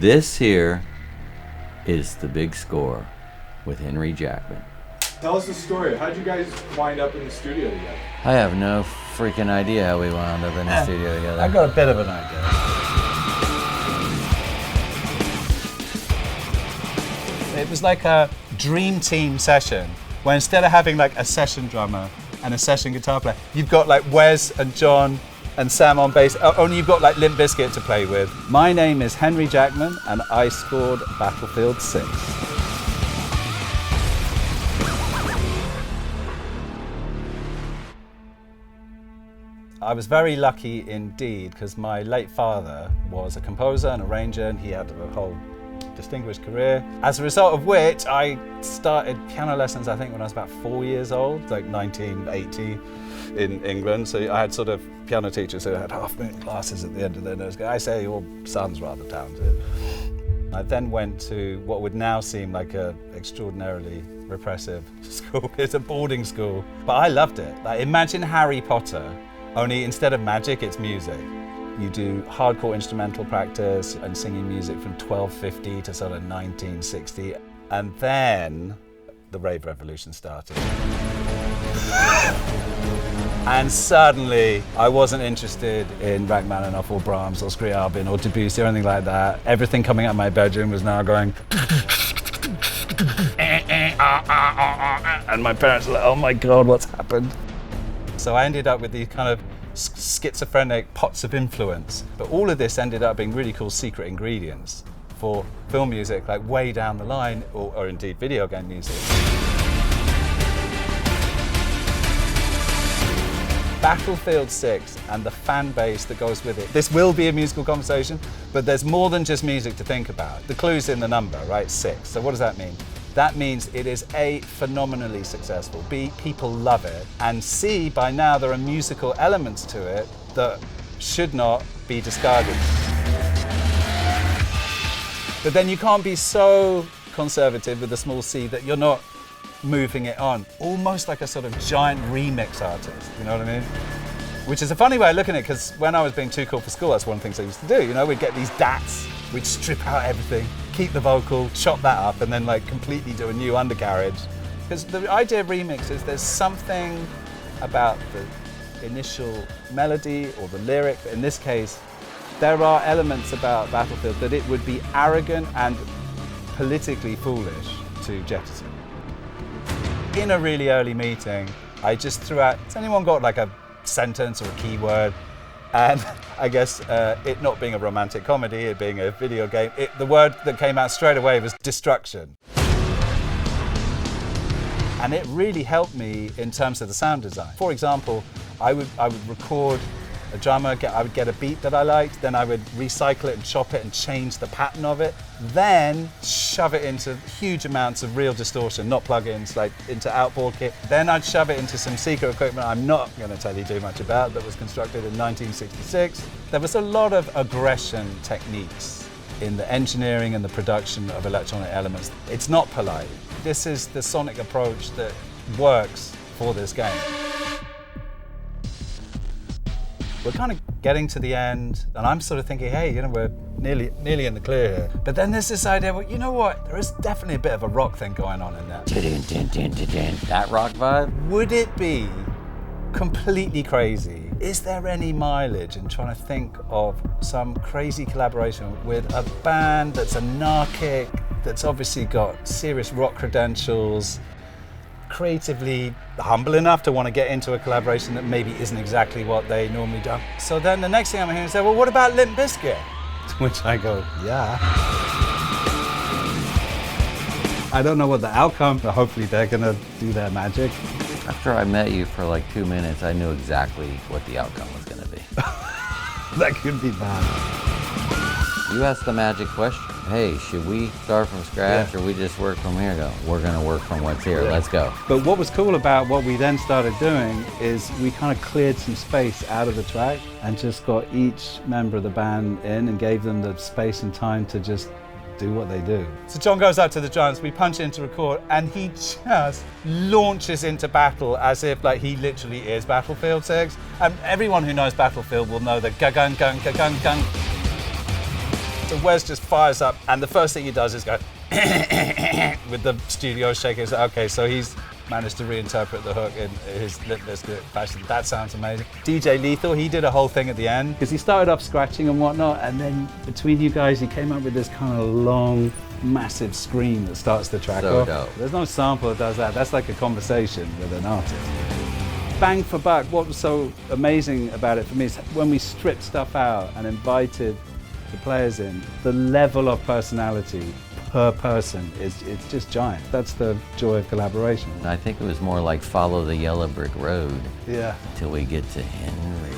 This here is the big score with Henry Jackman. Tell us the story. How'd you guys wind up in the studio together? I have no freaking idea how we wound up in the studio together. I got a bit of an idea. It was like a dream team session where instead of having like a session drummer and a session guitar player, you've got like Wes and John and Sam on bass, only you've got like Limp Bizkit to play with. My name is Henry Jackman and I scored Battlefield 6. I was very lucky indeed because my late father was a composer and arranger and he had a whole distinguished career. As a result of which I started piano lessons I think when I was about 4 years old, like 1980 in England. So I had sort of piano teachers who had half-moon classes at the end of their nose. I say your son's rather talented. I then went to what would now seem like a extraordinarily repressive school. It's a boarding school, but I loved it. Like imagine Harry Potter, only instead of magic, it's music. You do hardcore instrumental practice and singing music from 1250 to sort of 1960. And then the rave revolution started. And suddenly I wasn't interested in Rachmaninoff or Brahms or Scriabin or Debussy or anything like that. Everything coming out of my bedroom was now going and my parents were like, oh my God, what's happened? So I ended up with these kind of schizophrenic pots of influence. But all of this ended up being really cool secret ingredients for film music, like way down the line, or indeed video game music. Battlefield 6 and the fan base that goes with it. This will be a musical conversation, but there's more than just music to think about. The clue's in the number, right? 6. So what does that mean? That means it is A, phenomenally successful, B, people love it, and C, by now there are musical elements to it that should not be discarded. But then you can't be so conservative with a small c that you're not moving it on. Almost like a sort of giant remix artist, you know what I mean? Which is a funny way of looking at it, because when I was being too cool for school, that's one of the things I used to do. You know, we'd get these DATs, we'd strip out everything, keep the vocal, chop that up, and then like completely do a new undercarriage. Because the idea of remix is there's something about the initial melody or the lyric. In this case, there are elements about Battlefield that it would be arrogant and politically foolish to jettison. In a really early meeting, I just threw out, has anyone got like a sentence or a keyword? And I guess it not being a romantic comedy, it being a video game, the word that came out straight away was destruction. And it really helped me in terms of the sound design. For example, I would record a drummer, I would get a beat that I liked, then I would recycle it and chop it and change the pattern of it, then shove it into huge amounts of real distortion, not plugins, like into outboard kit. Then I'd shove it into some secret equipment I'm not going to tell you too much about that was constructed in 1966. There was a lot of aggression techniques in the engineering and the production of electronic elements. It's not polite. This is the sonic approach that works for this game. We're kind of getting to the end, and I'm sort of thinking, hey, you know, we're nearly in the clear here. But then there's this idea, well, you know what? There is definitely a bit of a rock thing going on in there. That rock vibe? Would it be completely crazy? Is there any mileage in trying to think of some crazy collaboration with a band that's anarchic, that's obviously got serious rock credentials, creatively humble enough to want to get into a collaboration that maybe isn't exactly what they normally do? So then the next thing I'm hearing is, well, what about Limp Bizkit? To which I go, yeah. I don't know what the outcome, but hopefully they're gonna do their magic. After I met you for like 2 minutes, I knew exactly what the outcome was gonna be. That could be bad. You asked the magic question. Hey, should we start from scratch or we just work from here? We're gonna work from what's here, let's go. But what was cool about what we then started doing is we kind of cleared some space out of the track and just got each member of the band in and gave them the space and time to just do what they do. So John goes out to the drums, we punch in to record, and he just launches into battle as if like he literally is Battlefield 6. And everyone who knows Battlefield will know the ga-gung, gung, ga-gung, gung. So Wes just fires up, and the first thing he does is go with the studio shaking. It's like, okay, so he's managed to reinterpret the hook in his Limp Bizkit fashion. That sounds amazing. DJ Lethal, he did a whole thing at the end because he started off scratching and whatnot, and then between you guys, he came up with this kind of long, massive scream that starts the track So off. dope. There's no sample that does that. That's like a conversation with an artist. Bang for buck, what was so amazing about it for me is when we stripped stuff out and invited the players in, the level of personality per person it's just giant. That's the joy of collaboration. I think it was more like follow the yellow brick road Yeah. until we get to Henry.